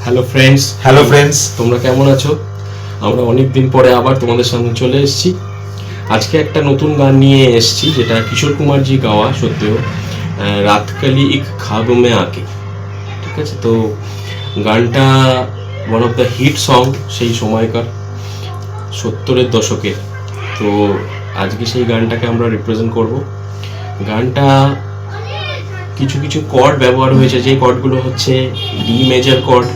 Hello friends, তোমরা কেমন আছো? আমরা অনেক দিন পরে আবার তোমাদের সামনে চলে এসেছি। আজকে একটা নতুন গান নিয়ে এসেছি, যেটা কিশোর কুমারজি গাওয়া, সত্যিও রাতকালি এক খাব মে আকে। ঠিক আছে, তো গানটা one of the hit song সেই সময়কার 70-এর দশকে। তো আজকে সেই গানটাকে আমরা রিপ্রেজেন্ট করব। গানটা কিছু কিছু কর্ড ব্যবহার হয়েছে, যে কর্ডগুলো হচ্ছে D major chord,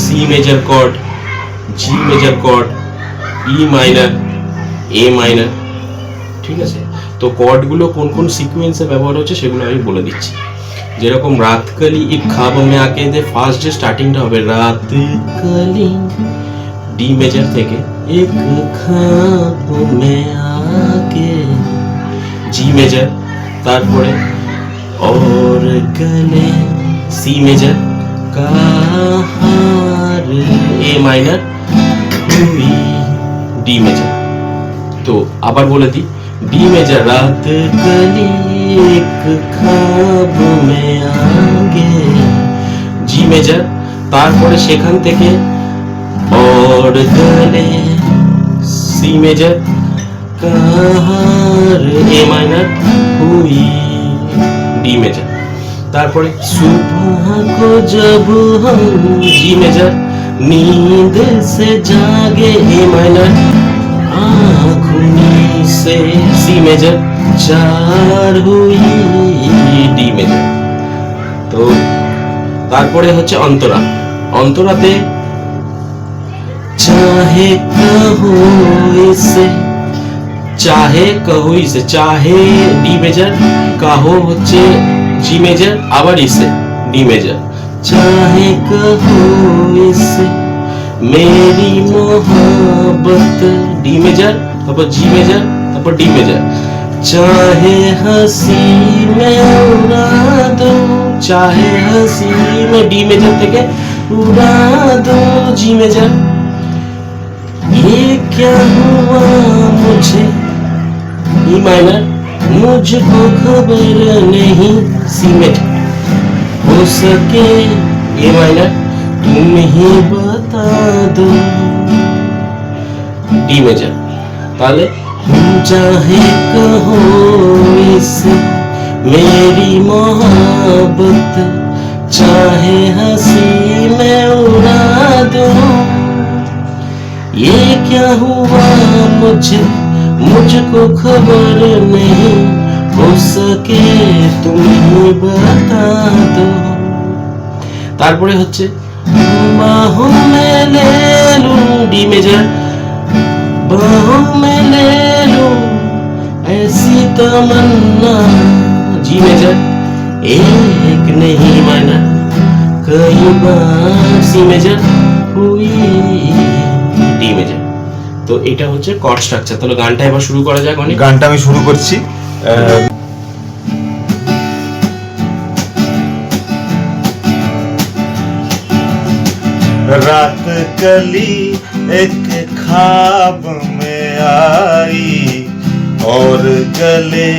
C major chord, G major chord, E minor, A minor. ঠিক আছে, তো কর্ডগুলো কোন কোন সিকোয়েন্সে ব্যবহার হচ্ছে সেগুলো আমি বলে দিচ্ছি। যেরকম রাতকালি এক খাব মে আকে দে ফার্স্ট যে স্টার্টিংটা হবে রাতকালি ডি মেজর থেকে, এক খাব মে আকে জি মেজর, তারপরে और गले सी मेजर कहार ए माइनर डी मेजर। तो আবার বলে দিই, ডি মেজর রাত কলি এক খাব মে আগে, জি মেজর, তারপরে সেখান থেকে और गले सी मेजर कहार ए माइनर हुई डी मेजर, तारपरे सुबह को जब हम जी मेजर नींद से जागे ए माइनर आँखों से सी मेजर चार हुई डी मेजर। तो तारपरे होच्छे अंतरा, अंतराते चाहे कहो इसे, चाहे कहो इसे, चाहे डी मेजर, कहो হচ্ছে জি মেজর, আবার ইসে ডি মেজর, चाहे कहो इसे मेरी मोहब्बत डी मेजर, তারপর জি মেজর, তারপর ডি মেজর, चाहे हंसी में उड़ा दो, चाहे हंसी में डी मेजर থেকে उड़ा दो जी मेजर, ये क्या हुआ मुझे ई माइनर, मुझको खबर नहीं सी मेजर, हो सके ए माइनर तुम ही बता दो डी मेजर। ताले चाहे कहो इसे मेरी मोहब्बत, चाहे हंसी में उड़ा दो, ये क्या हुआ मुझे, मुझको खबर नहीं, हो सके तुम ही बता दो। तारपरे হচ্ছে बाहों में ले लूं डी मेजर, बाहों में ले लूं ऐसी तमन्ना जी मेजर, एक नहीं माइनर कई बार सी मेजर हुई डी मेजर। তো এটা হচ্ছে কর্ড স্ট্রাকচার। তাহলে গানটা এবার শুরু করা যাক। অনেক গানটা আমি শুরু করছি। रात कली एक ख्वाब में आई और गले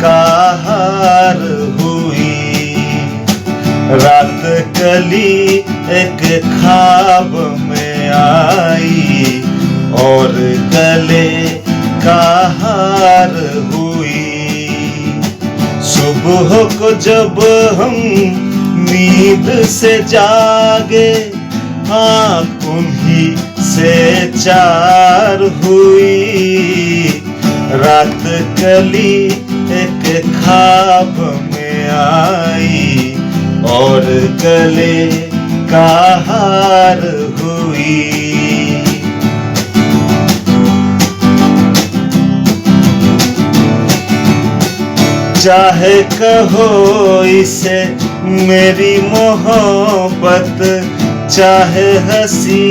का हार हुई, रात कली एक ख्वाब में आई और गले का हार हुई, सुबह को जब हम नींद से जागे आँख उन्हीं से चार हुई, रात कली एक ख्वाब में आई और गले का हार हुई। चाहे कहो इसे मेरी मोहब्बत, चाहे हंसी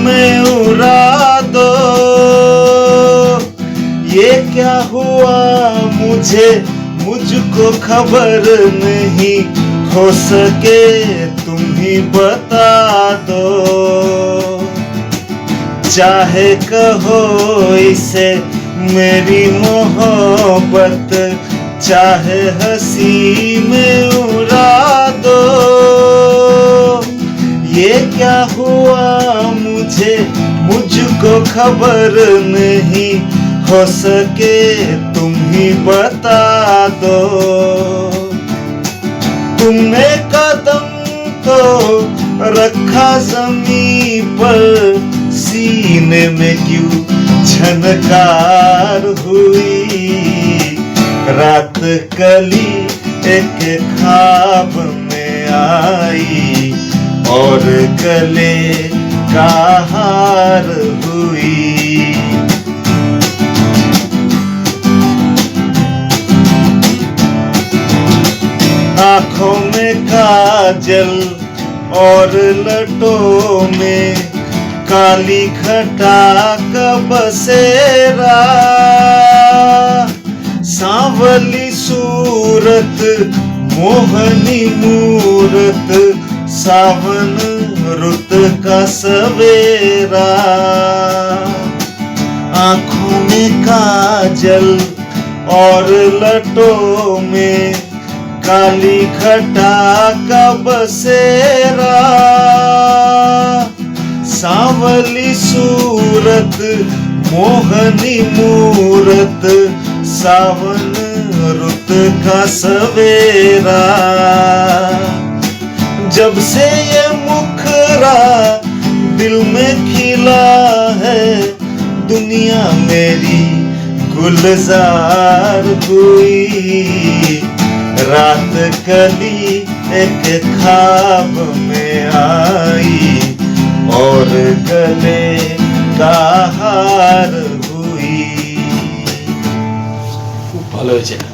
में उड़ा दो, ये क्या हुआ मुझे, मुझको खबर नहीं, हो सके तुम ही बता दो, चाहे कहो इसे मेरी मोहब्बत, चाहे हंसी में उड़ा दो, क्या हुआ मुझे मुझको खबर नहीं, हो सके तुम ही बता दो। तुमने कदम तो रखा जमीन पर, सीने में क्यों झनकार हुई। रात कली एक ख्वाब में आई और गले का हार हुई। आंखों में काजल और लटों में काली घटा का बसेरा। सांवली सूरत मोहनी मूरत, सावन रुत का सवेरा। आंखों में काजल और लटों में काली घटा का बसेरा। सांवली सूरत मोहनी मूरत, सावन रुत का सवेरा। जब से ये मुखरा दिल में खिला है, दुनिया मेरी गुलजार हुई। रात कली एक ख्वाब में आई और गले का हार हुई। খুব ভালো হয়েছে।